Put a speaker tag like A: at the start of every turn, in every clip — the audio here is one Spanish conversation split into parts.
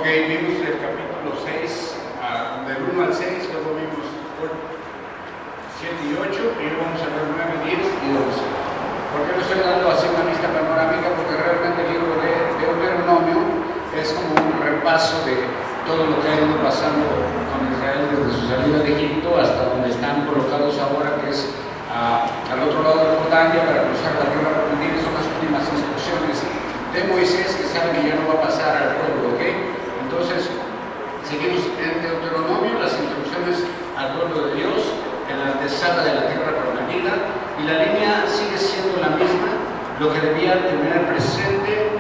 A: vimos el capítulo 6, del 1 al 6, luego vimos 7 y 8, y luego vamos a ver 9, 10 y 11. ¿Por qué lo estoy dando así una lista panorámica? Porque realmente el libro de Deuteronomio es como un repaso de todo lo que ha ido pasando con Israel desde su salida de Egipto hasta donde están colocados ahora, que es al otro lado de Jordania, para cruzar la tierra prometida. Son las últimas instrucciones de Moisés, que sabe que ya no va a pasar al pueblo, ¿ok? Entonces, seguimos en Deuteronomio, las instrucciones al pueblo de Dios en la antesala de la tierra prometida, y la línea sigue siendo la misma, lo que debían tener presente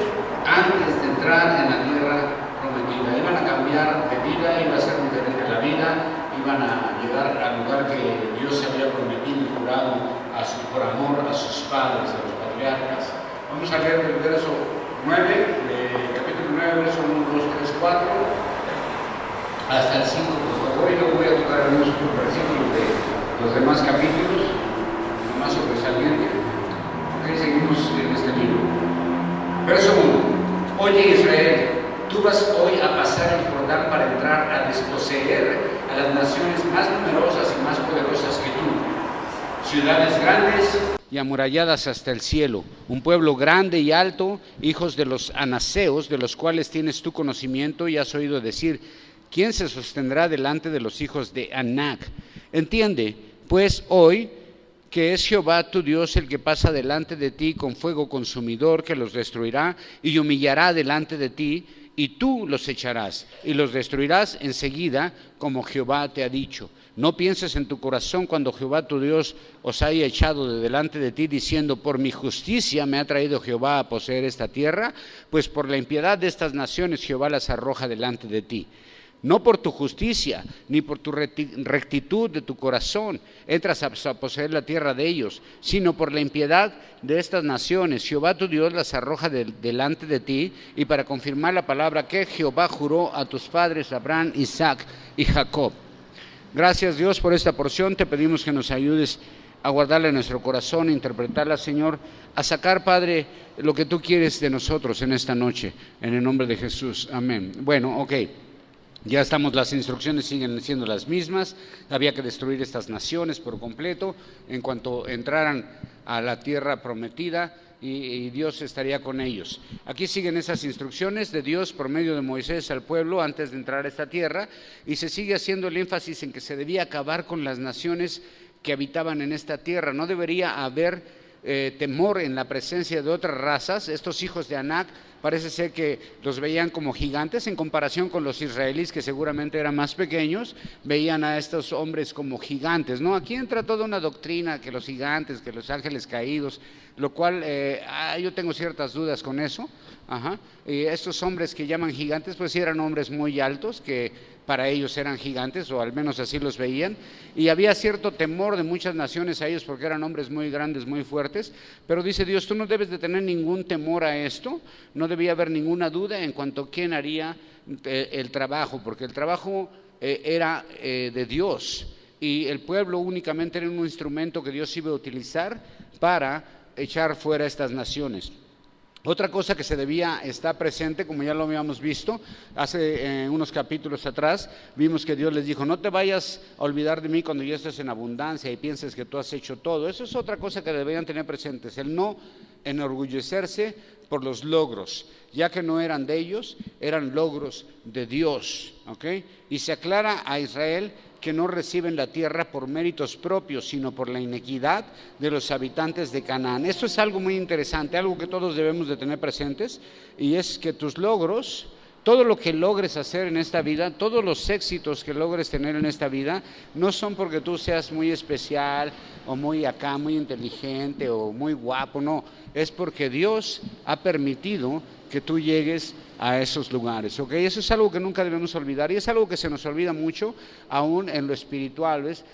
A: antes de entrar en la tierra prometida. Iban a cambiar de vida, iba a ser diferente la vida, iban a llegar al lugar que Dios había prometido y jurado por amor a sus padres, a los patriarcas. Vamos a leer el verso 9, capítulo 9, verso 1, 2, 3, 4, hasta el 5, por favor, y luego voy a tocar algunos versículos de los demás capítulos, lo más sobresaliente. Ok, seguimos en este libro. Verso 1. Oye Israel, tú vas hoy a pasar el Jordán para entrar a desposeer a las naciones más numerosas y más poderosas que tú, ciudades grandes y amuralladas hasta el cielo, un pueblo grande y alto, hijos de los anaseos, de los cuales tienes tu conocimiento y has oído decir: ¿quién se sostendrá delante de los hijos de Anac? Entiende, pues, hoy que es Jehová tu Dios el que pasa delante de ti con fuego consumidor, que los destruirá y humillará delante de ti, y tú los echarás y los destruirás enseguida, como Jehová te ha dicho. No pienses en tu corazón cuando Jehová tu Dios os haya echado de delante de ti, diciendo: por mi justicia me ha traído Jehová a poseer esta tierra, pues por la impiedad de estas naciones Jehová las arroja delante de ti. No por tu justicia, ni por tu rectitud de tu corazón entras a poseer la tierra de ellos, sino por la impiedad de estas naciones. Jehová tu Dios las arroja delante de ti, y para confirmar la palabra que Jehová juró a tus padres, Abraham, Isaac y Jacob. Gracias, Dios, por esta porción. Te pedimos que nos ayudes a guardarla en nuestro corazón, a interpretarla, Señor, a sacar, Padre, lo que tú quieres de nosotros en esta noche, en el nombre de Jesús. Amén. Bueno, ok. Ya estamos, las instrucciones siguen siendo las mismas. Había que destruir estas naciones por completo en cuanto entraran a la tierra prometida, y Dios estaría con ellos. Aquí siguen esas instrucciones de Dios por medio de Moisés al pueblo antes de entrar a esta tierra, y se sigue haciendo el énfasis en que se debía acabar con las naciones que habitaban en esta tierra. No debería haber temor en la presencia de otras razas. Estos hijos de Anac parece ser que los veían como gigantes en comparación con los israelíes, que seguramente eran más pequeños. Veían a estos hombres como gigantes, ¿no? Aquí entra toda una doctrina que los gigantes, que los ángeles caídos, lo cual yo tengo ciertas dudas con eso. Y estos hombres que llaman gigantes, pues sí eran hombres muy altos, que para ellos eran gigantes, o al menos así los veían, y había cierto temor de muchas naciones a ellos porque eran hombres muy grandes, muy fuertes. Pero dice Dios: tú no debes de tener ningún temor a esto, no debía haber ninguna duda en cuanto a quién haría el trabajo, porque el trabajo era de Dios, y el pueblo únicamente era un instrumento que Dios iba a utilizar para echar fuera estas naciones. Otra cosa que se debía estar presente, como ya lo habíamos visto hace unos capítulos atrás, vimos que Dios les dijo: no te vayas a olvidar de mí cuando ya estés en abundancia y pienses que tú has hecho todo. Eso es otra cosa que deberían tener presentes, el no enorgullecerse por los logros, ya que no eran de ellos, eran logros de Dios, ¿ok? Y se aclara a Israel que no reciben la tierra por méritos propios, sino por la inequidad de los habitantes de Canaán. Esto es algo muy interesante, algo que todos debemos de tener presentes, y es que tus logros, todo lo que logres hacer en esta vida, todos los éxitos que logres tener en esta vida, no son porque tú seas muy especial o muy acá, muy inteligente o muy guapo, no, es porque Dios ha permitido que tú llegues a esos lugares, ¿ok? Eso es algo que nunca debemos olvidar, y es algo que se nos olvida mucho, aún en lo espiritual, ¿ves?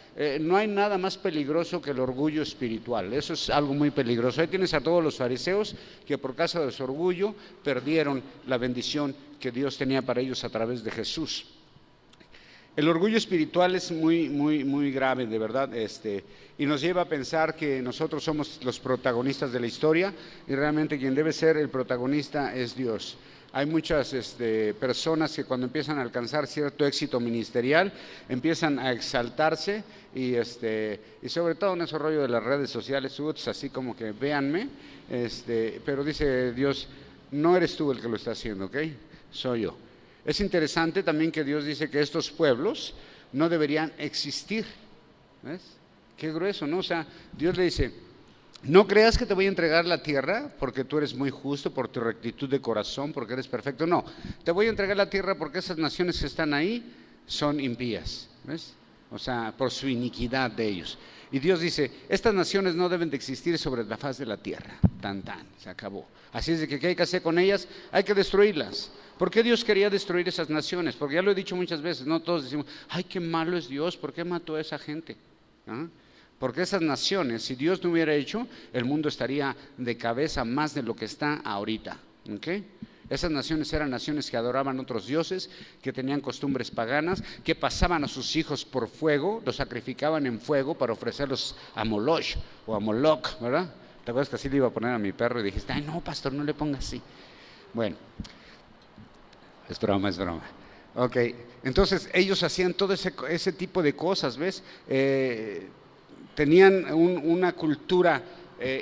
A: No hay nada más peligroso que el orgullo espiritual. Eso es algo muy peligroso. Ahí tienes a todos los fariseos que por causa de su orgullo perdieron la bendición que Dios tenía para ellos a través de Jesús. El orgullo espiritual es muy grave, de verdad, y nos lleva a pensar que nosotros somos los protagonistas de la historia, y realmente quien debe ser el protagonista es Dios. hay muchas personas que cuando empiezan a alcanzar cierto éxito ministerial, empiezan a exaltarse y sobre todo en ese rollo de las redes sociales, así como que véanme, pero dice Dios, no eres tú el que lo está haciendo, ¿ok? Soy yo. Es interesante también que Dios dice que estos pueblos no deberían existir, ¿ves? Qué grueso, ¿no? O sea, Dios le dice, no creas que te voy a entregar la tierra porque tú eres muy justo, por tu rectitud de corazón, porque eres perfecto. No, te voy a entregar la tierra porque esas naciones que están ahí son impías, ¿ves? O sea, por su iniquidad de ellos. Y Dios dice, estas naciones no deben de existir sobre la faz de la tierra. Tan, se acabó. Así es de que, ¿qué hay que hacer con ellas? Hay que destruirlas. ¿Por qué Dios quería destruir esas naciones? Porque ya lo he dicho muchas veces, no todos decimos, ay, qué malo es Dios, ¿por qué mató a esa gente? ¿Ah? Porque esas naciones, si Dios no hubiera hecho, el mundo estaría de cabeza más de lo que está ahorita, ¿ok? Esas naciones eran naciones que adoraban otros dioses, que tenían costumbres paganas, que pasaban a sus hijos por fuego, los sacrificaban en fuego para ofrecerlos a Moloch o a Moloch, ¿verdad? ¿Te acuerdas que así le iba a poner a mi perro y dijiste, ay no, pastor, no le ponga así? Bueno, es broma. Ok, entonces ellos hacían todo ese tipo de cosas, ¿ves? Tenían una cultura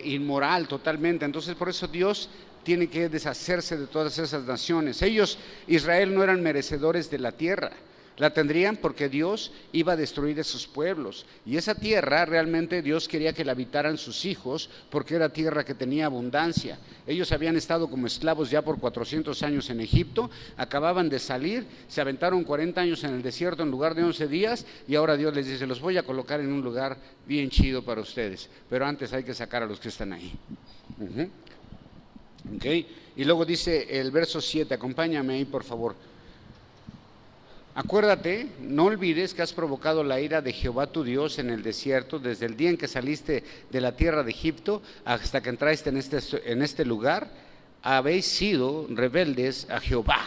A: inmoral totalmente, entonces por eso Dios tiene que deshacerse de todas esas naciones. Ellos, Israel, no eran merecedores de la tierra, la tendrían porque Dios iba a destruir esos pueblos, y esa tierra realmente Dios quería que la habitaran sus hijos, porque era tierra que tenía abundancia. Ellos habían estado como esclavos ya por 400 años en Egipto, acababan de salir, se aventaron 40 años en el desierto en lugar de 11 días, y ahora Dios les dice, los voy a colocar en un lugar bien chido para ustedes, pero antes hay que sacar a los que están ahí. Okay. Y luego dice el verso 7, acompáñame ahí por favor. Acuérdate, no olvides que has provocado la ira de Jehová tu Dios en el desierto, desde el día en que saliste de la tierra de Egipto hasta que entraste en este lugar, habéis sido rebeldes a Jehová.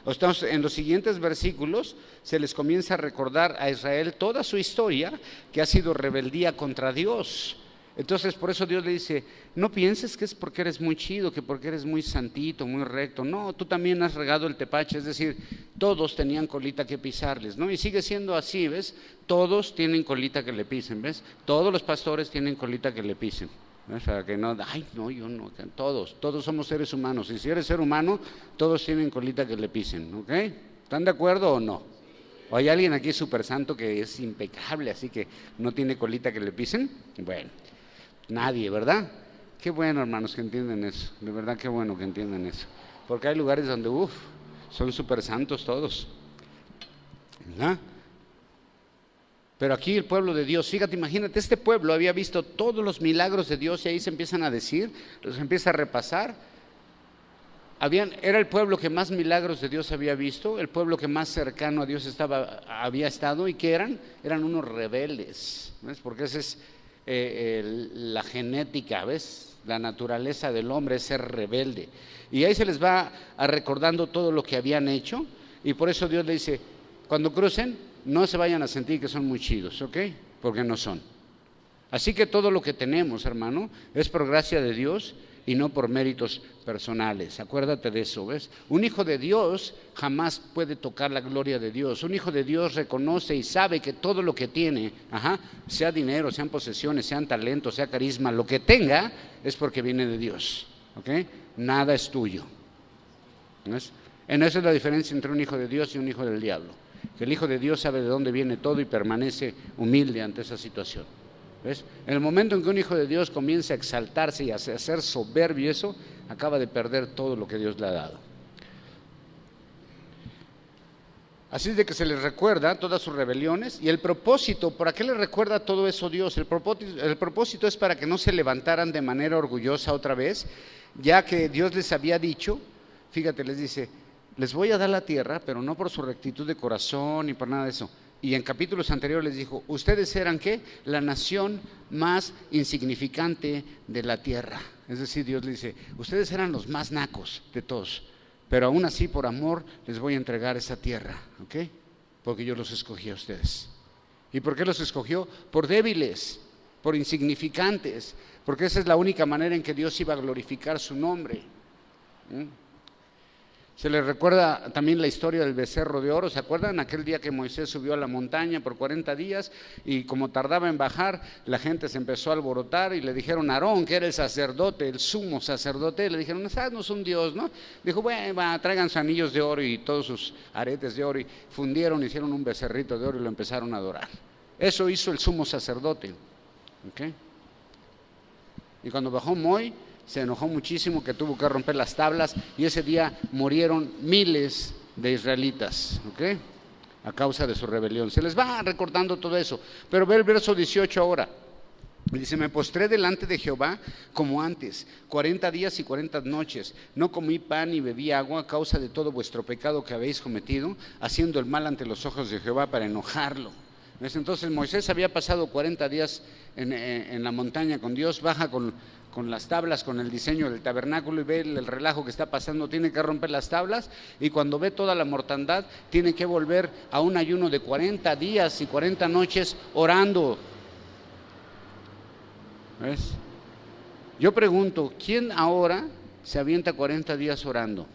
A: Entonces, en los siguientes versículos se les comienza a recordar a Israel toda su historia, que ha sido rebeldía contra Dios. Entonces por eso Dios le dice, no pienses que es porque eres muy chido, que porque eres muy santito, muy recto. No, tú también has regado el tepache, es decir, todos tenían colita que pisarles, ¿no? Y sigue siendo así, ¿ves? Todos tienen colita que le pisen, ¿ves? Todos los pastores tienen colita que le pisen, ¿ves? Para que no, ay, no, yo no, todos somos seres humanos, y si eres ser humano, todos tienen colita que le pisen, ¿ok? ¿Están de acuerdo o no? ¿O hay alguien aquí súper santo que es impecable, así que no tiene colita que le pisen? Bueno. Nadie, ¿verdad? Qué bueno, hermanos, que entienden eso. De verdad, qué bueno que entienden eso. Porque hay lugares donde, son súper santos todos, ¿verdad? Pero aquí el pueblo de Dios, fíjate, imagínate, este pueblo había visto todos los milagros de Dios y ahí se empiezan a decir, los empieza a repasar. Era el pueblo que más milagros de Dios había visto, el pueblo que más cercano a Dios había estado. ¿Y qué eran? Eran unos rebeldes, ¿ves? Porque ese es la genética, ¿ves? La naturaleza del hombre es ser rebelde. Y ahí se les va recordando todo lo que habían hecho, y por eso Dios le dice, cuando crucen, no se vayan a sentir que son muy chidos, ¿ok? Porque no son. Así que todo lo que tenemos, hermano, es por gracia de Dios y no por méritos personales. Acuérdate de eso, ¿ves? Un hijo de Dios jamás puede tocar la gloria de Dios. Un hijo de Dios reconoce y sabe que todo lo que tiene, sea dinero, sean posesiones, sean talentos, sea carisma, lo que tenga es porque viene de Dios, ¿ok? Nada es tuyo, ¿ves? En eso es la diferencia entre un hijo de Dios y un hijo del diablo. Que el hijo de Dios sabe de dónde viene todo y permanece humilde ante esa situación. ¿Ves? En el momento en que un hijo de Dios comienza a exaltarse y a ser soberbio, eso acaba de perder todo lo que Dios le ha dado. Así es de que se les recuerda todas sus rebeliones y el propósito. ¿Para qué les recuerda todo eso Dios? El propósito es para que no se levantaran de manera orgullosa otra vez, ya que Dios les había dicho, fíjate, les dice, les voy a dar la tierra, pero no por su rectitud de corazón ni por nada de eso. Y en capítulos anteriores les dijo, ustedes eran ¿qué? La nación más insignificante de la tierra. Es decir, Dios le dice, ustedes eran los más nacos de todos, pero aún así por amor les voy a entregar esa tierra, ¿ok? Porque yo los escogí a ustedes. ¿Y por qué los escogió? Por débiles, por insignificantes, porque esa es la única manera en que Dios iba a glorificar su nombre. Se les recuerda también la historia del becerro de oro. ¿Se acuerdan? Aquel día que Moisés subió a la montaña por 40 días y como tardaba en bajar, la gente se empezó a alborotar y le dijeron a Aarón, que era el sacerdote, el sumo sacerdote, le dijeron, haznos un Dios, ¿no? Dijo, bueno, traigan sus anillos de oro y todos sus aretes de oro, y fundieron, hicieron un becerrito de oro y lo empezaron a adorar. Eso hizo el sumo sacerdote. ¿Okay? Y cuando bajó Moy, se enojó muchísimo, que tuvo que romper las tablas, y ese día murieron miles de israelitas, ¿ok? A causa de su rebelión. Se les va recordando todo eso, pero ve el verso 18 ahora. Dice, me postré delante de Jehová como antes, 40 días y 40 noches, no comí pan ni bebí agua a causa de todo vuestro pecado que habéis cometido, haciendo el mal ante los ojos de Jehová para enojarlo. Entonces Moisés había pasado 40 días en la montaña con Dios, baja con las tablas, con el diseño del tabernáculo, y ve el relajo que está pasando, tiene que romper las tablas, y cuando ve toda la mortandad, tiene que volver a un ayuno de 40 días y 40 noches orando. ¿Ves? Yo pregunto, ¿quién ahora se avienta 40 días orando?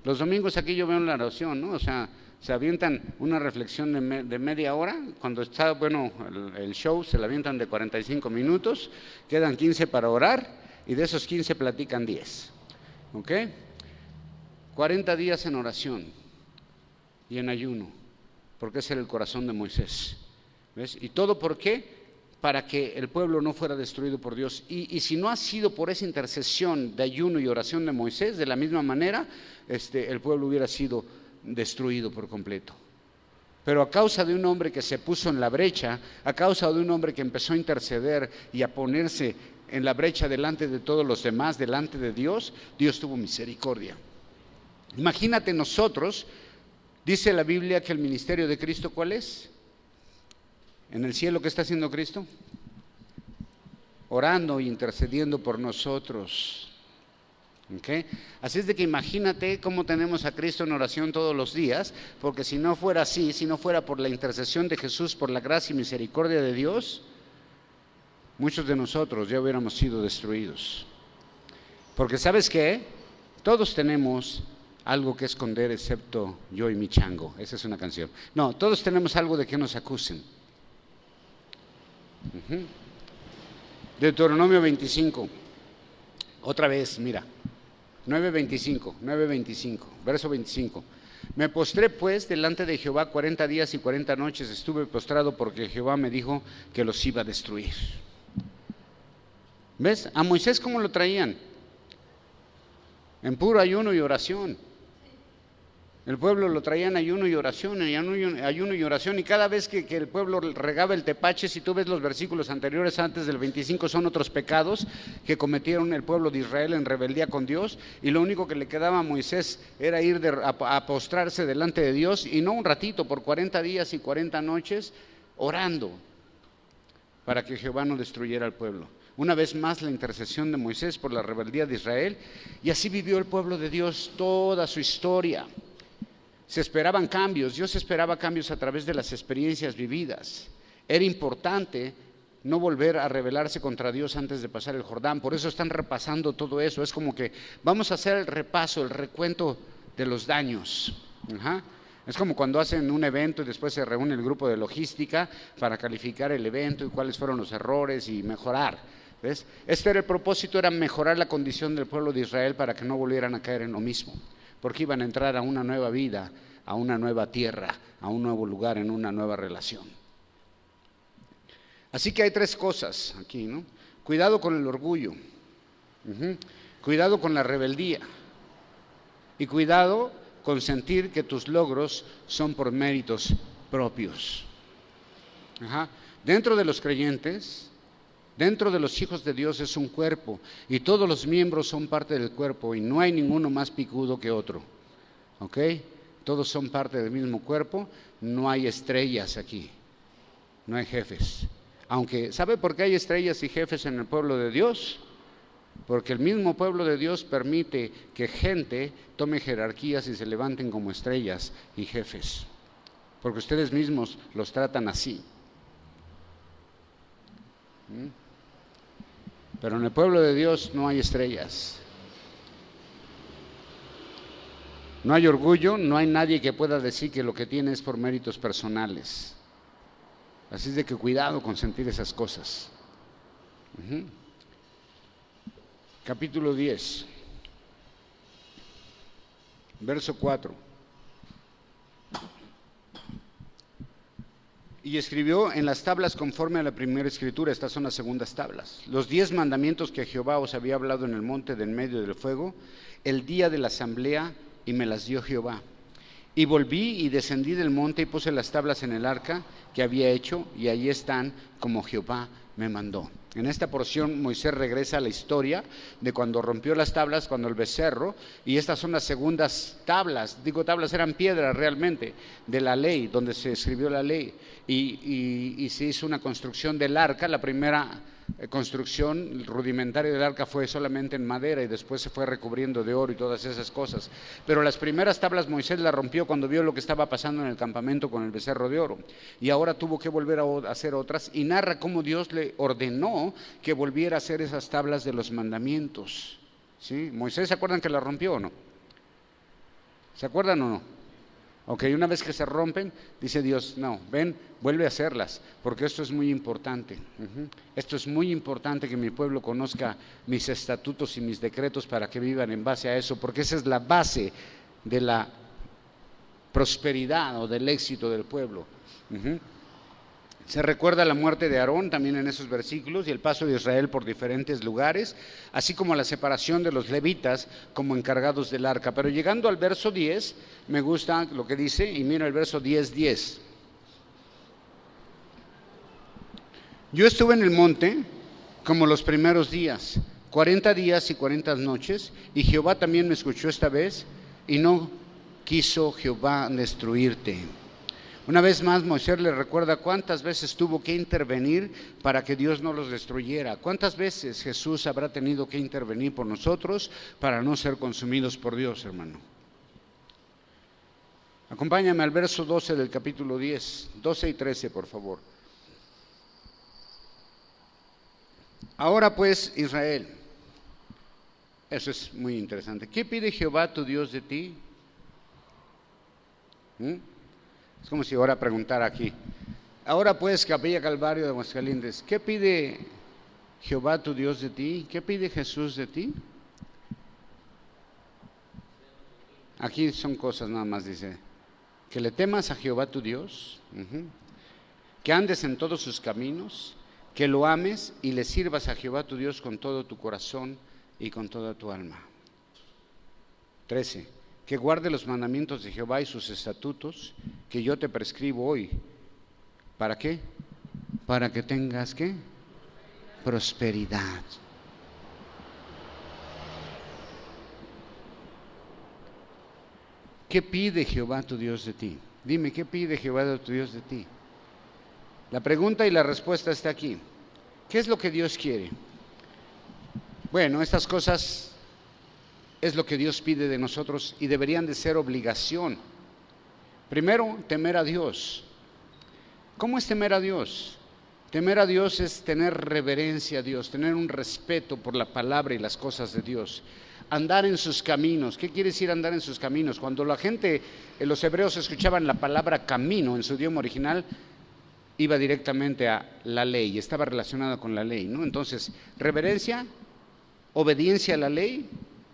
A: Los domingos aquí yo veo la oración, ¿no? O sea, se avientan una reflexión de media hora, cuando está bueno el show se la avientan de 45 minutos, quedan 15 para orar, y de esos 15 platican 10, ¿ok? 40 días en oración y en ayuno, porque ese era el corazón de Moisés, ¿ves? ¿Y todo por qué? Para que el pueblo no fuera destruido por Dios, y si no ha sido por esa intercesión de ayuno y oración de Moisés, de la misma manera, el pueblo hubiera sido destruido por completo. Pero a causa de un hombre que se puso en la brecha, a causa de un hombre que empezó a interceder y a ponerse en la brecha delante de todos los demás, delante de Dios, Dios tuvo misericordia. Imagínate nosotros, dice la Biblia que el ministerio de Cristo, ¿cuál es? En el cielo, ¿qué está haciendo Cristo? Orando e intercediendo por nosotros. ¿Okay? Así es de que imagínate cómo tenemos a Cristo en oración todos los días, porque si no fuera así, si no fuera por la intercesión de Jesús, por la gracia y misericordia de Dios, muchos de nosotros ya hubiéramos sido destruidos. Porque ¿sabes qué? Todos tenemos algo que esconder excepto yo y mi chango. Esa es una canción. No, todos tenemos algo de que nos acusen. Deuteronomio 25. Otra vez, mira. 9:25, verso 25. Me postré pues delante de Jehová 40 días y 40 noches, estuve postrado porque Jehová me dijo que los iba a destruir. ¿Ves? A Moisés ¿cómo lo traían? En puro ayuno y oración. El pueblo lo traía en ayuno y oración, ayuno y oración, y cada vez que el pueblo regaba el tepache, si tú ves los versículos anteriores antes del 25, son otros pecados que cometieron el pueblo de Israel en rebeldía con Dios, y lo único que le quedaba a Moisés era ir a postrarse delante de Dios, y no un ratito, por 40 días y 40 noches, orando para que Jehová no destruyera al pueblo. Una vez más la intercesión de Moisés por la rebeldía de Israel, y así vivió el pueblo de Dios toda su historia. Se esperaban cambios, Dios esperaba cambios a través de las experiencias vividas. Era importante no volver a rebelarse contra Dios antes de pasar el Jordán, por eso están repasando todo eso. Es como que vamos a hacer el repaso, el recuento de los daños. Es como cuando hacen un evento y después se reúne el grupo de logística para calificar el evento y cuáles fueron los errores y mejorar. ¿Ves? Este era el propósito, era mejorar la condición del pueblo de Israel para que no volvieran a caer en lo mismo, porque iban a entrar a una nueva vida, a una nueva tierra, a un nuevo lugar, en una nueva relación. Así que hay tres cosas aquí, ¿no? Cuidado con el orgullo, cuidado con la rebeldía, y cuidado con sentir que tus logros son por méritos propios. Dentro de los creyentes, dentro de los hijos de Dios es un cuerpo, y todos los miembros son parte del cuerpo, y no hay ninguno más picudo que otro. ¿Ok? Todos son parte del mismo cuerpo, no hay estrellas aquí, no hay jefes. Aunque, ¿sabe por qué hay estrellas y jefes en el pueblo de Dios? Porque el mismo pueblo de Dios permite que gente tome jerarquías y se levanten como estrellas y jefes, porque ustedes mismos los tratan así. Pero en el pueblo de Dios no hay estrellas. No hay orgullo, no hay nadie que pueda decir que lo que tiene es por méritos personales. Así es de que cuidado con sentir esas cosas. Capítulo 10, verso 4. Y escribió en las tablas conforme a la primera escritura, estas son las segundas tablas, los 10 mandamientos que Jehová os había hablado en el monte de en medio del fuego, el día de la asamblea, y me las dio Jehová. Y volví y descendí del monte y puse las tablas en el arca que había hecho, y allí están como Jehová me mandó. En esta porción Moisés regresa a la historia de cuando rompió las tablas, cuando el becerro, y estas son las segundas tablas, tablas eran piedras realmente, de la ley, donde se escribió la ley, y se hizo una construcción del arca. La primera construcción rudimentaria del arca fue solamente en madera y después se fue recubriendo de oro y todas esas cosas, pero las primeras tablas Moisés las rompió cuando vio lo que estaba pasando en el campamento con el becerro de oro, y ahora tuvo que volver a hacer otras, y narra cómo Dios le ordenó que volviera a hacer esas tablas de los mandamientos. ¿Sí? Moisés, ¿se acuerdan que las rompió o no? ¿Se acuerdan o no? Ok, una vez que se rompen, dice Dios, no, ven, vuelve a hacerlas, porque esto es muy importante. Esto es muy importante, que mi pueblo conozca mis estatutos y mis decretos para que vivan en base a eso, porque esa es la base de la prosperidad o del éxito del pueblo. Se recuerda la muerte de Aarón también en esos versículos, y el paso de Israel por diferentes lugares, así como la separación de los levitas como encargados del arca. Pero llegando al verso 10, me gusta lo que dice, y mira el verso 10:10. Yo estuve en el monte como los primeros días, 40 días y 40 noches, y Jehová también me escuchó esta vez, y no quiso Jehová destruirte. Una vez más Moisés le recuerda cuántas veces tuvo que intervenir para que Dios no los destruyera. ¿Cuántas veces Jesús habrá tenido que intervenir por nosotros para no ser consumidos por Dios, hermano? Acompáñame al verso 12 del capítulo 10, 12 y 13, por favor. Ahora pues, Israel, eso es muy interesante. ¿Qué pide Jehová tu Dios de ti? Es como si ahora preguntara aquí. Ahora pues, Capilla Calvario de Aguascalientes, ¿qué pide Jehová tu Dios de ti? ¿Qué pide Jesús de ti? Aquí son cosas nada más, dice, que le temas a Jehová tu Dios, que andes en todos sus caminos, que lo ames y le sirvas a Jehová tu Dios con todo tu corazón y con toda tu alma. 13. Que guarde los mandamientos de Jehová y sus estatutos que yo te prescribo hoy. ¿Para qué? Para que tengas, ¿qué? Prosperidad. ¿Qué pide Jehová tu Dios de ti? Dime, ¿qué pide Jehová tu Dios de ti? La pregunta y la respuesta está aquí. ¿Qué es lo que Dios quiere? Bueno, estas cosas es lo que Dios pide de nosotros y deberían de ser obligación. Primero, temer a Dios. ¿Cómo es temer a Dios? Temer a Dios es tener reverencia a Dios, tener un respeto por la palabra y las cosas de Dios. Andar en sus caminos. ¿Qué quiere decir andar en sus caminos? Cuando la gente, los hebreos escuchaban la palabra camino en su idioma original, iba directamente a la ley, estaba relacionado con la ley, ¿no? Entonces, reverencia, obediencia a la ley,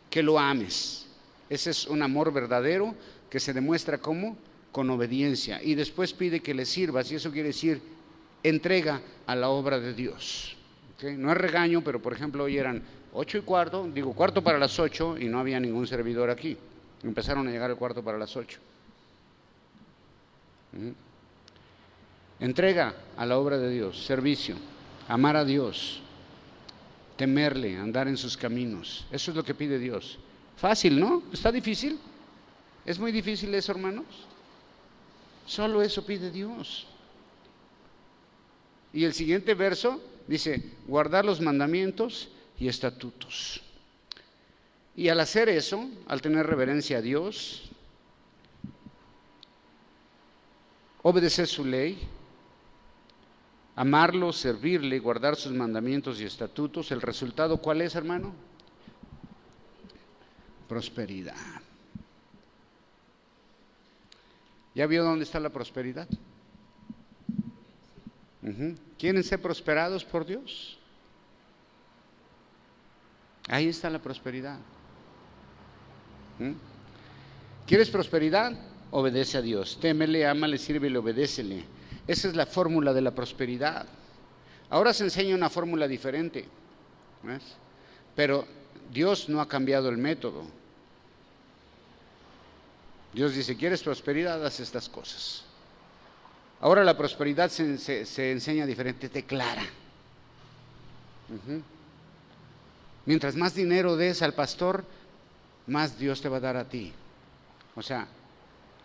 A: que lo ames. Ese es un amor verdadero que se demuestra ¿cómo? Con obediencia. Y después pide que le sirvas, y eso quiere decir entrega a la obra de Dios. ¿Okay? No es regaño, pero por ejemplo hoy eran 8:15, digo cuarto para las 8 y no había ningún servidor aquí. Empezaron a llegar el cuarto para las 8. Entrega a la obra de Dios, servicio, amar a Dios, temerle, andar en sus caminos. Eso es lo que pide Dios. Fácil, ¿no? ¿Está difícil? ¿Es muy difícil eso, hermanos? Solo eso pide Dios. Y el siguiente verso dice, guardar los mandamientos y estatutos. Y al hacer eso, al tener reverencia a Dios, obedecer su ley, amarlo, servirle, guardar sus mandamientos y estatutos, ¿el resultado cuál es, hermano? Prosperidad. ¿Ya vio dónde está la prosperidad? ¿Quieren ser prosperados por Dios? Ahí está la prosperidad. ¿Quieres prosperidad? Obedece a Dios. Témele, ámale, sírvele, obedécele. Esa es la fórmula de la prosperidad. Ahora se enseña una fórmula diferente, ¿ves? Pero Dios no ha cambiado el método. Dios dice, ¿quieres prosperidad? Haz estas cosas. Ahora la prosperidad se enseña diferente, te clara. Mientras más dinero des al pastor, más Dios te va a dar a ti. O sea,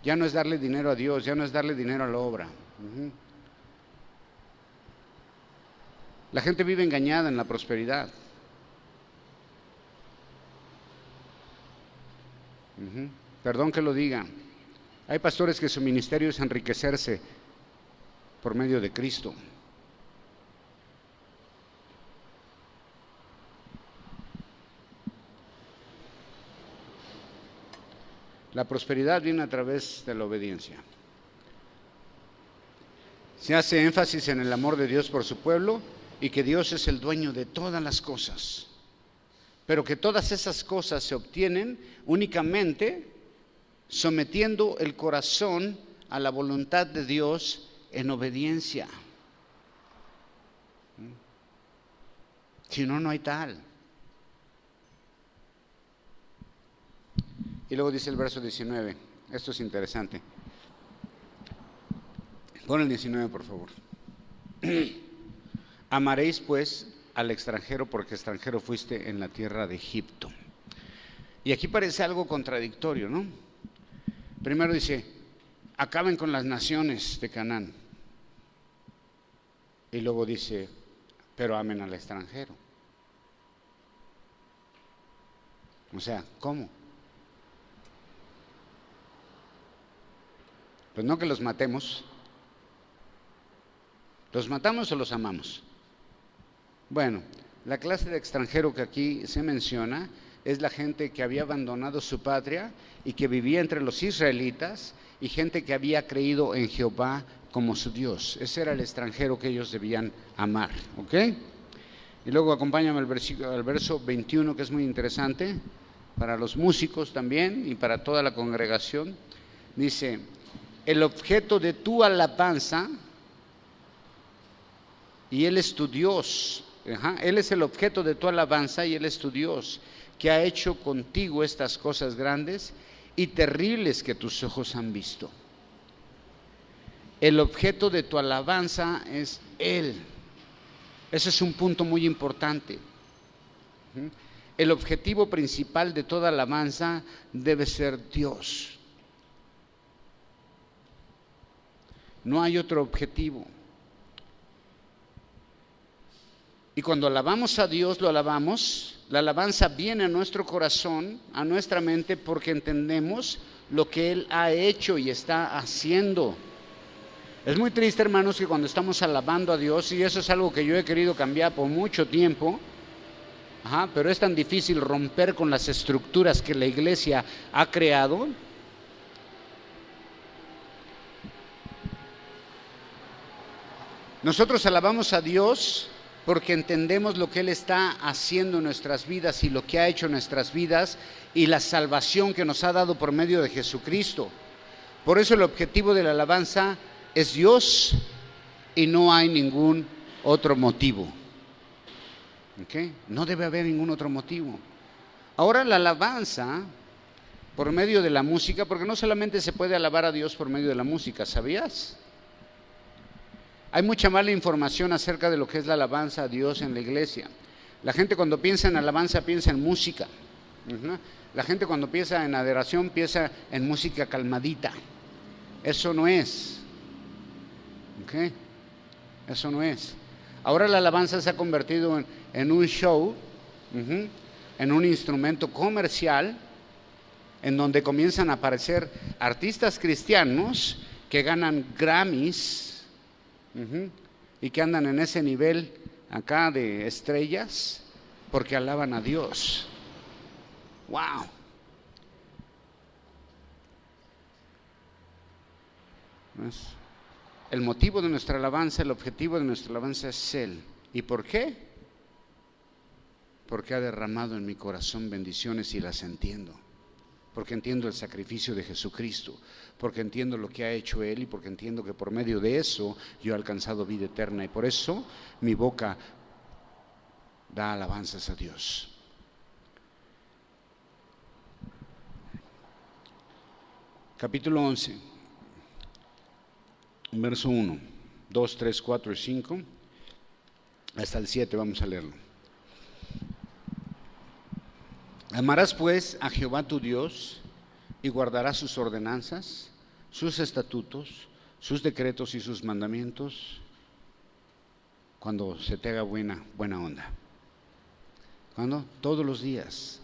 A: ya no es darle dinero a Dios, ya no es darle dinero a la obra. La gente vive engañada en la prosperidad. Perdón que lo diga. Hay pastores que su ministerio es enriquecerse por medio de Cristo. La prosperidad viene a través de la obediencia. Se hace énfasis en el amor de Dios por su pueblo y que Dios es el dueño de todas las cosas, pero que todas esas cosas se obtienen únicamente sometiendo el corazón a la voluntad de Dios en obediencia. Si no, no hay tal. Y luego dice el verso 19, esto es interesante. Pon el 19, por favor. Amaréis pues al extranjero, porque extranjero fuiste en la tierra de Egipto. Y aquí parece algo contradictorio, ¿no? Primero dice, acaben con las naciones de Canaán. Y luego dice, pero amen al extranjero. O sea, ¿cómo? Pues no que los matemos. ¿Los matamos o los amamos? Bueno, la clase de extranjero que aquí se menciona es la gente que había abandonado su patria y que vivía entre los israelitas, y gente que había creído en Jehová como su Dios. Ese era el extranjero que ellos debían amar, ¿ok? Y luego acompáñame al verso 21, que es muy interesante para los músicos también y para toda la congregación. Dice, el objeto de tu alabanza, y Él es tu Dios. Él es el objeto de tu alabanza y Él es tu Dios, que ha hecho contigo estas cosas grandes y terribles que tus ojos han visto. El objeto de tu alabanza es Él. Ese es un punto muy importante. El objetivo principal de toda alabanza debe ser Dios. No hay otro objetivo. Y cuando alabamos a Dios, lo alabamos, la alabanza viene a nuestro corazón, a nuestra mente, porque entendemos lo que Él ha hecho y está haciendo. Es muy triste, hermanos, que cuando estamos alabando a Dios, y eso es algo que yo he querido cambiar por mucho tiempo, pero es tan difícil romper con las estructuras que la iglesia ha creado. Nosotros alabamos a Dios porque entendemos lo que Él está haciendo en nuestras vidas y lo que ha hecho en nuestras vidas y la salvación que nos ha dado por medio de Jesucristo. Por eso el objetivo de la alabanza es Dios y no hay ningún otro motivo. ¿Okay? No debe haber ningún otro motivo. Ahora la alabanza por medio de la música, porque no solamente se puede alabar a Dios por medio de la música, ¿sabías? Hay mucha mala información acerca de lo que es la alabanza a Dios en la iglesia. La gente cuando piensa en alabanza piensa en música. La gente cuando piensa en adoración piensa en música calmadita. Eso no es. ¿Okay? Eso no es. Ahora la alabanza se ha convertido en un show, en un instrumento comercial, en donde comienzan a aparecer artistas cristianos que ganan Grammys, y que andan en ese nivel acá de estrellas porque alaban a Dios. ¡Wow! ¿No es? El motivo de nuestra alabanza, el objetivo de nuestra alabanza es Él. ¿Y por qué? Porque ha derramado en mi corazón bendiciones y las entiendo. Porque entiendo el sacrificio de Jesucristo, porque entiendo lo que ha hecho Él y porque entiendo que por medio de eso yo he alcanzado vida eterna y por eso mi boca da alabanzas a Dios. Capítulo 11, verso 1, 2, 3, 4 y 5, hasta el 7 vamos a leerlo. Amarás pues a Jehová tu Dios y guardarás sus ordenanzas, sus estatutos, sus decretos y sus mandamientos cuando se te haga buena onda. ¿Cuándo? Todos los días.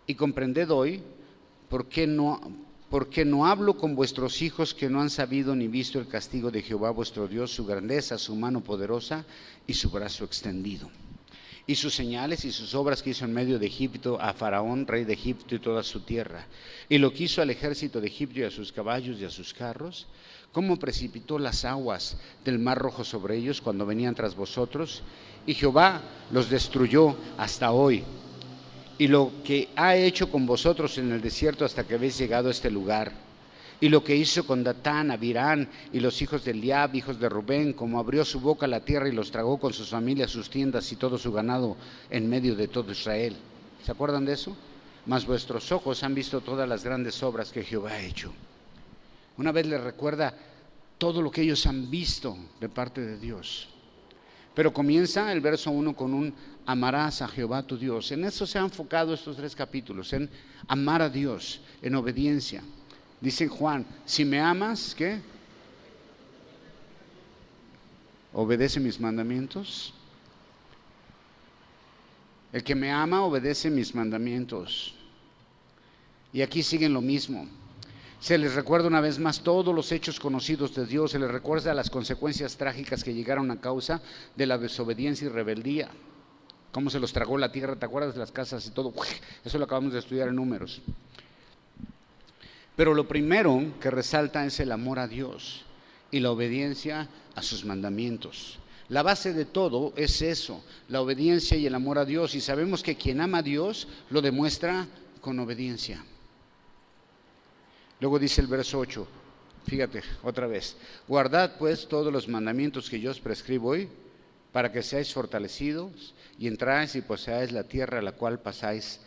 A: Y comprended hoy por qué no hablo con vuestros hijos que no han sabido ni visto el castigo de Jehová vuestro Dios, su grandeza, su mano poderosa y su brazo extendido. Y sus señales y sus obras que hizo en medio de Egipto a Faraón, rey de Egipto y toda su tierra, y lo que hizo al ejército de Egipto y a sus caballos y a sus carros, cómo precipitó las aguas del mar rojo sobre ellos cuando venían tras vosotros, y Jehová los destruyó hasta hoy, y lo que ha hecho con vosotros en el desierto hasta que habéis llegado a este lugar, y lo que hizo con Datán, Abirán y los hijos de Eliab, hijos de Rubén, como abrió su boca a la tierra y los tragó con sus familias, sus tiendas y todo su ganado en medio de todo Israel. ¿Se acuerdan de eso? Mas vuestros ojos han visto todas las grandes obras que Jehová ha hecho. Una vez les recuerda todo lo que ellos han visto de parte de Dios. Pero comienza el verso 1 con un amarás a Jehová tu Dios. En eso se han enfocado estos 3 capítulos, en amar a Dios, en obediencia. Dice Juan, si me amas, ¿qué? ¿Obedece mis mandamientos? El que me ama obedece mis mandamientos. Y aquí siguen lo mismo. Se les recuerda una vez más todos los hechos conocidos de Dios, se les recuerda las consecuencias trágicas que llegaron a causa de la desobediencia y rebeldía. Cómo se los tragó la tierra, ¿te acuerdas de las casas y todo? Eso lo acabamos de estudiar en Números. Pero lo primero que resalta es el amor a Dios y la obediencia a sus mandamientos. La base de todo es eso, la obediencia y el amor a Dios. Y sabemos que quien ama a Dios lo demuestra con obediencia. Luego dice el verso 8, fíjate otra vez, guardad pues todos los mandamientos que yo os prescribo hoy, para que seáis fortalecidos y entráis y poseáis la tierra a la cual pasáis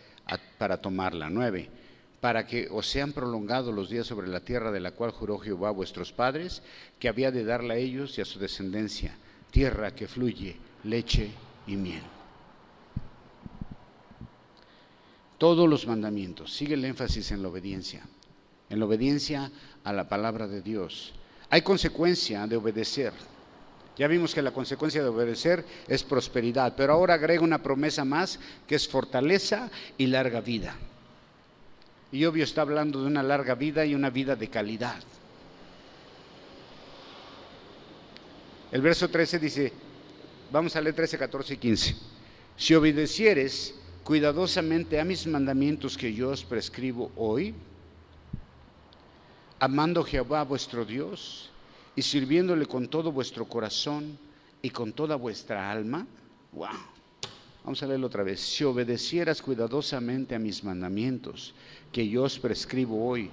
A: para tomarla. 9. Para que os sean prolongados los días sobre la tierra de la cual juró Jehová a vuestros padres, que había de darla a ellos y a su descendencia, tierra que fluye leche y miel. Todos los mandamientos, sigue el énfasis en la obediencia a la palabra de Dios. Hay consecuencia de obedecer. Ya vimos que la consecuencia de obedecer es prosperidad, pero ahora agrega una promesa más que es fortaleza y larga vida. Y obvio está hablando de una larga vida y una vida de calidad. El verso 13 dice, vamos a leer 13, 14 y 15. Si obedecieres cuidadosamente a mis mandamientos que yo os prescribo hoy, amando a Jehová vuestro Dios y sirviéndole con todo vuestro corazón y con toda vuestra alma. Wow. Vamos a leerlo otra vez. Si obedecieras cuidadosamente a mis mandamientos que yo os prescribo hoy,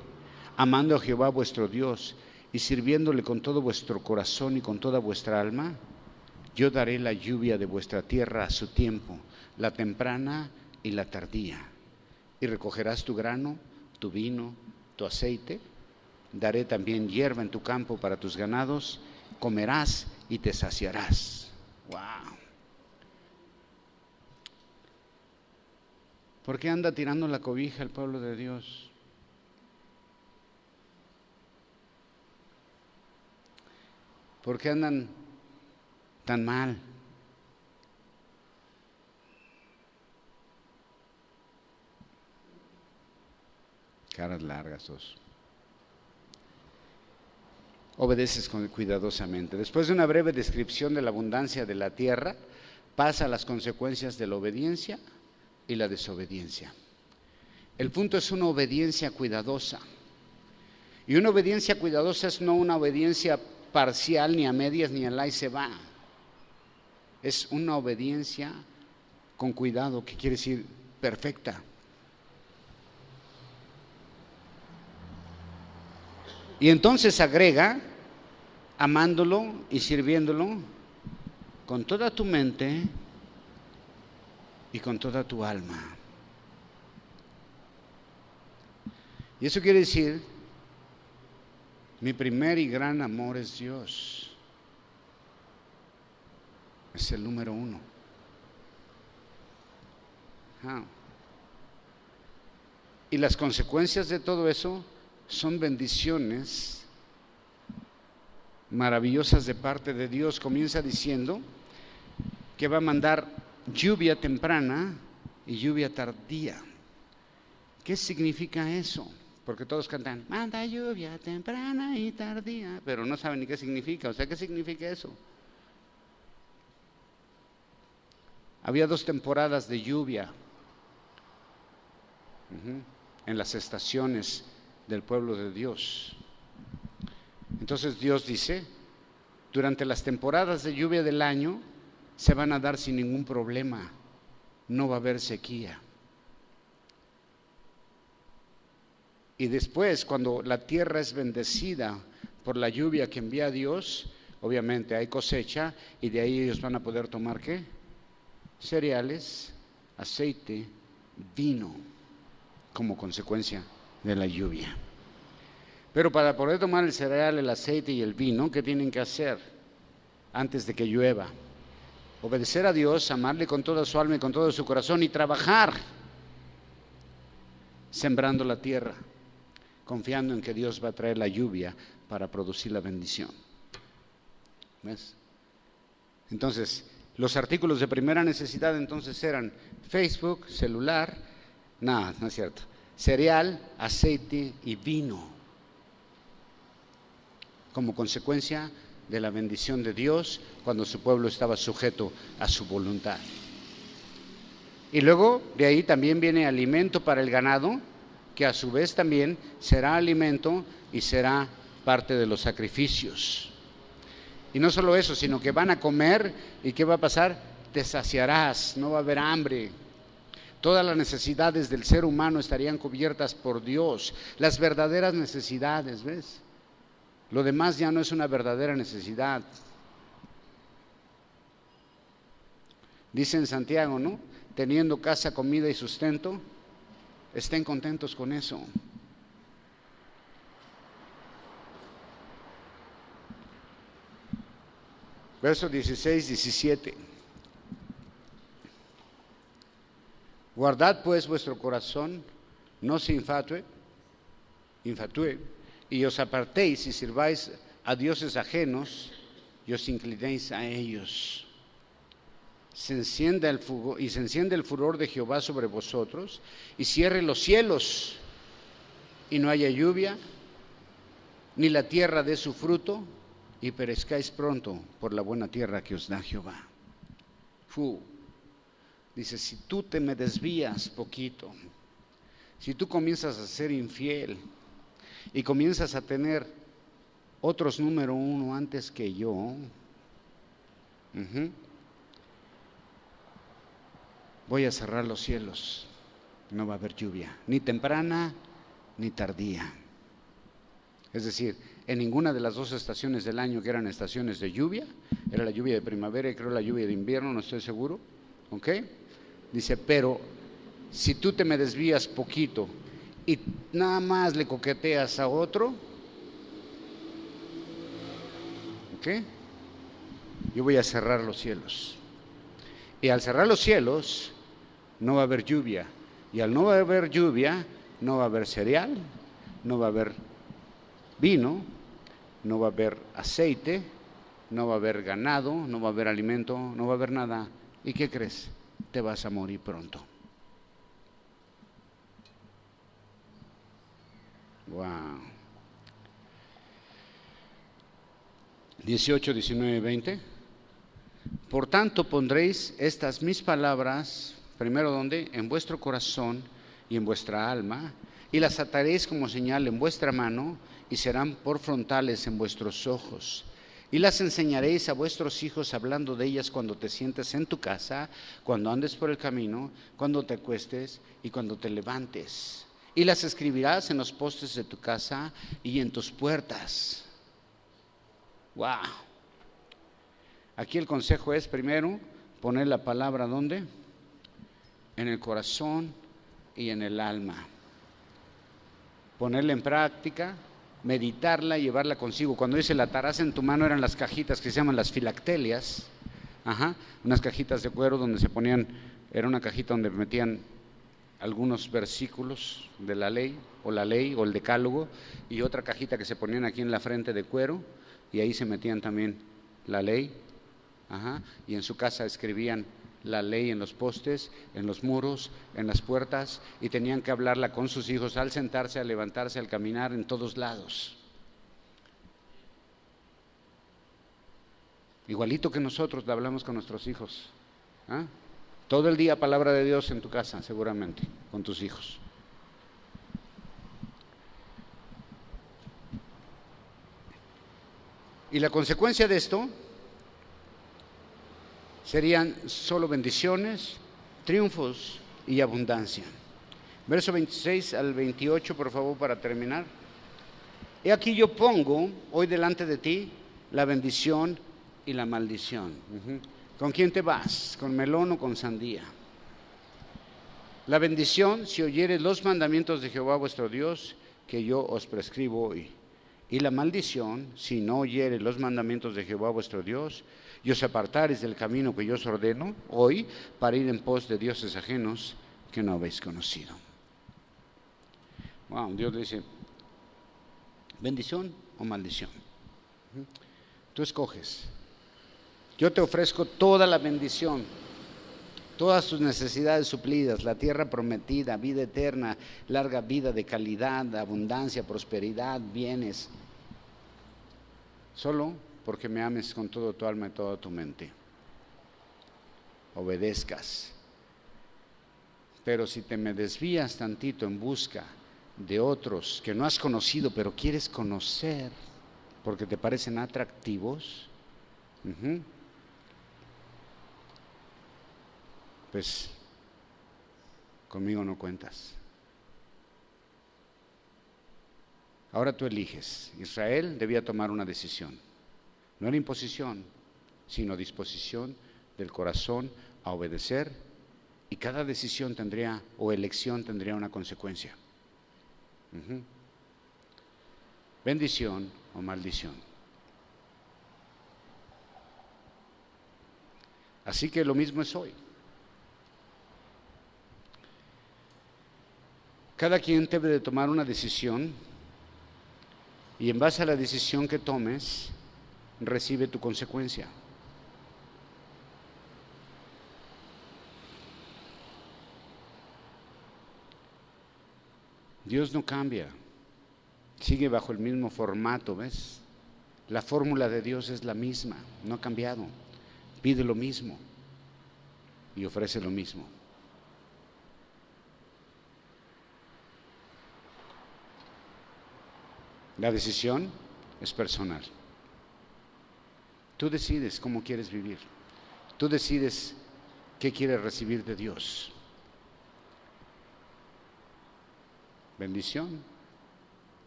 A: amando a Jehová vuestro Dios y sirviéndole con todo vuestro corazón y con toda vuestra alma, yo daré la lluvia de vuestra tierra a su tiempo, la temprana y la tardía, y recogerás tu grano, tu vino, tu aceite. Daré también hierba en tu campo para tus ganados, comerás y te saciarás. Wow. ¿Por qué anda tirando la cobija el pueblo de Dios? ¿Por qué andan tan mal? Caras largas sos. Obedeces cuidadosamente. Después de una breve descripción de la abundancia de la tierra, pasa a las consecuencias de la obediencia y la desobediencia. El punto es una obediencia cuidadosa.
B: Y una obediencia cuidadosa es no una obediencia parcial, ni a medias, ni al ahí se va. Es una obediencia con cuidado, que quiere decir perfecta. Y entonces agrega, amándolo y sirviéndolo con toda tu mente y con toda tu alma. Y eso quiere decir, mi primer y gran amor es Dios. Es el número uno. Y las consecuencias de todo eso son bendiciones maravillosas de parte de Dios. Comienza diciendo que va a mandar lluvia temprana y lluvia tardía. ¿Qué significa eso? Porque todos cantan, manda lluvia temprana y tardía, pero no saben ni qué significa. O sea, ¿qué significa eso? Había 2 temporadas de lluvia en las estaciones del pueblo de Dios. Entonces Dios dice, durante las temporadas de lluvia del año se van a dar sin ningún problema, no va a haber sequía. Y después, cuando la tierra es bendecida por la lluvia que envía Dios, obviamente hay cosecha, y de ahí ellos van a poder tomar ¿qué? Cereales, aceite, vino, como consecuencia de la lluvia. Pero para poder tomar el cereal, el aceite y el vino, ¿qué tienen que hacer antes de que llueva? Obedecer a Dios, amarle con toda su alma y con todo su corazón, y trabajar sembrando la tierra, confiando en que Dios va a traer la lluvia para producir la bendición. ¿Ves? Entonces, los artículos de primera necesidad entonces eran Facebook, celular, no es cierto, cereal, aceite y vino, como consecuencia de la bendición de Dios cuando su pueblo estaba sujeto a su voluntad. Y luego de ahí también viene alimento para el ganado, que a su vez también será alimento y será parte de los sacrificios. Y no solo eso, sino que van a comer, y ¿qué va a pasar? Te saciarás, no va a haber hambre. Todas las necesidades del ser humano estarían cubiertas por Dios, las verdaderas necesidades, ¿ves? Lo demás ya no es una verdadera necesidad. Dice en Santiago, ¿no? Teniendo casa, comida y sustento, estén contentos con eso. Verso 16, 17. Guardad pues vuestro corazón, no se infatúe, y os apartéis y sirváis a dioses ajenos y os inclinéis a ellos. Se enciende el furor de Jehová sobre vosotros, y cierre los cielos, y no haya lluvia, ni la tierra dé su fruto, y perezcáis pronto por la buena tierra que os da Jehová. Dice, si tú te me desvías poquito, si tú comienzas a ser infiel y comienzas a tener otros número uno antes que yo, voy a cerrar los cielos, no va a haber lluvia, ni temprana ni tardía. Es decir, en ninguna de las 2 estaciones del año que eran estaciones de lluvia, era la lluvia de primavera y creo la lluvia de invierno, no estoy seguro, ¿ok? Dice, pero si tú te me desvías poquito y nada más le coqueteas a otro, ¿ok? Yo voy a cerrar los cielos. Y al cerrar los cielos, no va a haber lluvia. Y al no haber lluvia, no va a haber cereal, no va a haber vino, no va a haber aceite, no va a haber ganado, no va a haber alimento, no va a haber nada. ¿Y qué crees? Te vas a morir pronto. Wow. 18, 19, 20. Por tanto pondréis estas mis palabras, primero ¿dónde? En vuestro corazón y en vuestra alma, y las ataréis como señal en vuestra mano, y serán por frontales en vuestros ojos. Y las enseñaréis a vuestros hijos, hablando de ellas cuando te sientes en tu casa, cuando andes por el camino, cuando te acuestes y cuando te levantes. Y las escribirás en los postes de tu casa y en tus puertas. ¡Wow! Aquí el consejo es, primero, poner la palabra ¿dónde? En el corazón y en el alma. Ponerla en práctica, meditarla y llevarla consigo. Cuando dice la atarás en tu mano, eran las cajitas que se llaman las filactelias, unas cajitas de cuero donde se ponían, era una cajita donde metían algunos versículos de la ley o el decálogo, y otra cajita que se ponían aquí en la frente de cuero, y ahí se metían también la ley, y en su casa escribían la ley en los postes, en los muros, en las puertas, y tenían que hablarla con sus hijos al sentarse, al levantarse, al caminar, en todos lados. Igualito que nosotros la hablamos con nuestros hijos. Todo el día palabra de Dios en tu casa, seguramente, con tus hijos. Y la consecuencia de esto serían solo bendiciones, triunfos y abundancia. Verso 26 al 28, por favor, para terminar. He aquí yo pongo hoy delante de ti la bendición y la maldición. ¿Con quién te vas? ¿Con melón o con sandía? La bendición, si oyeres los mandamientos de Jehová vuestro Dios, que yo os prescribo hoy. Y la maldición, si no oyeres los mandamientos de Jehová vuestro Dios, y os apartares del camino que yo os ordeno hoy, para ir en pos de dioses ajenos que no habéis conocido. Wow, Dios le dice, bendición o maldición. Tú escoges. Yo te ofrezco toda la bendición, todas tus necesidades suplidas, la tierra prometida, vida eterna, larga vida de calidad, abundancia, prosperidad, bienes. Solo porque me ames con todo tu alma y toda tu mente. Obedezcas. Pero si te me desvías tantito en busca de otros que no has conocido, pero quieres conocer porque te parecen atractivos, pues conmigo no cuentas. Ahora tú eliges. Israel debía tomar una decisión. No era imposición, sino disposición del corazón a obedecer, y cada decisión tendría, o elección tendría una consecuencia. Bendición o maldición. Así que lo mismo es hoy. Cada quien debe de tomar una decisión, y en base a la decisión que tomes, recibe tu consecuencia. Dios no cambia, sigue bajo el mismo formato, ¿ves? La fórmula de Dios es la misma, no ha cambiado. Pide lo mismo y ofrece lo mismo. La decisión es personal. Tú decides cómo quieres vivir. Tú decides qué quieres recibir de Dios. Bendición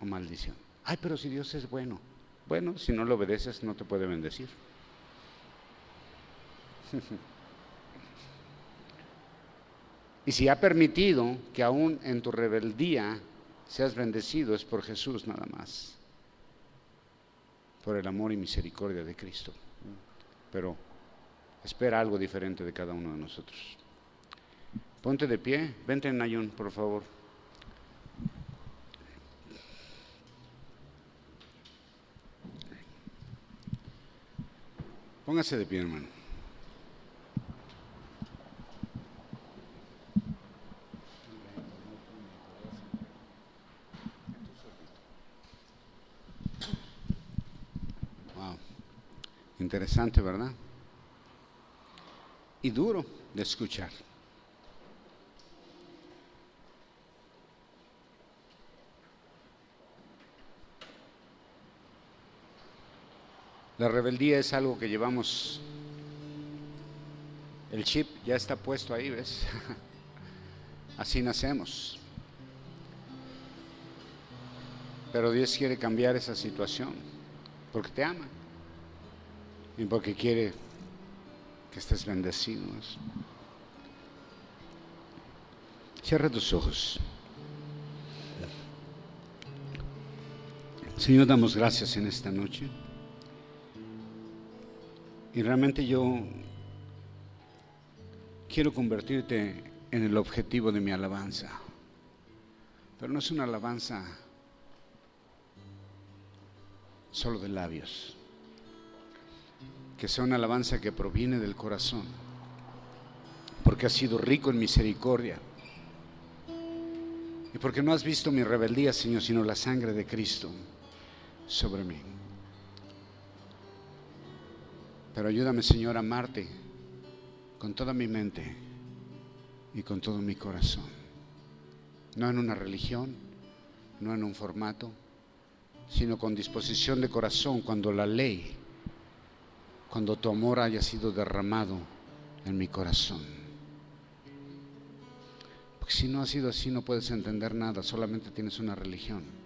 B: o maldición. Ay, pero si Dios es bueno. Bueno, si no lo obedeces, no te puede bendecir. Y si ha permitido que aún en tu rebeldía seas bendecido, es por Jesús nada más, por el amor y misericordia de Cristo. Pero espera algo diferente de cada uno de nosotros. Ponte de pie, vente en ayuno, por favor. Póngase de pie, hermano. Wow, interesante, ¿verdad? Y duro de escuchar. La rebeldía es algo que llevamos, el chip ya está puesto ahí, ¿ves? Así nacemos. Pero Dios quiere cambiar esa situación, porque te ama y porque quiere que estés bendecido. Cierra tus ojos. Señor, damos gracias en esta noche. Y realmente yo quiero convertirte en el objetivo de mi alabanza. Pero no es una alabanza solo de labios. Que sea una alabanza que proviene del corazón. Porque has sido rico en misericordia. Y porque no has visto mi rebeldía, Señor, sino la sangre de Cristo sobre mí. Pero ayúdame, Señor, a amarte con toda mi mente y con todo mi corazón. No en una religión, no en un formato, sino con disposición de corazón, cuando la ley, cuando tu amor haya sido derramado en mi corazón. Porque si no ha sido así, no puedes entender nada, solamente tienes una religión.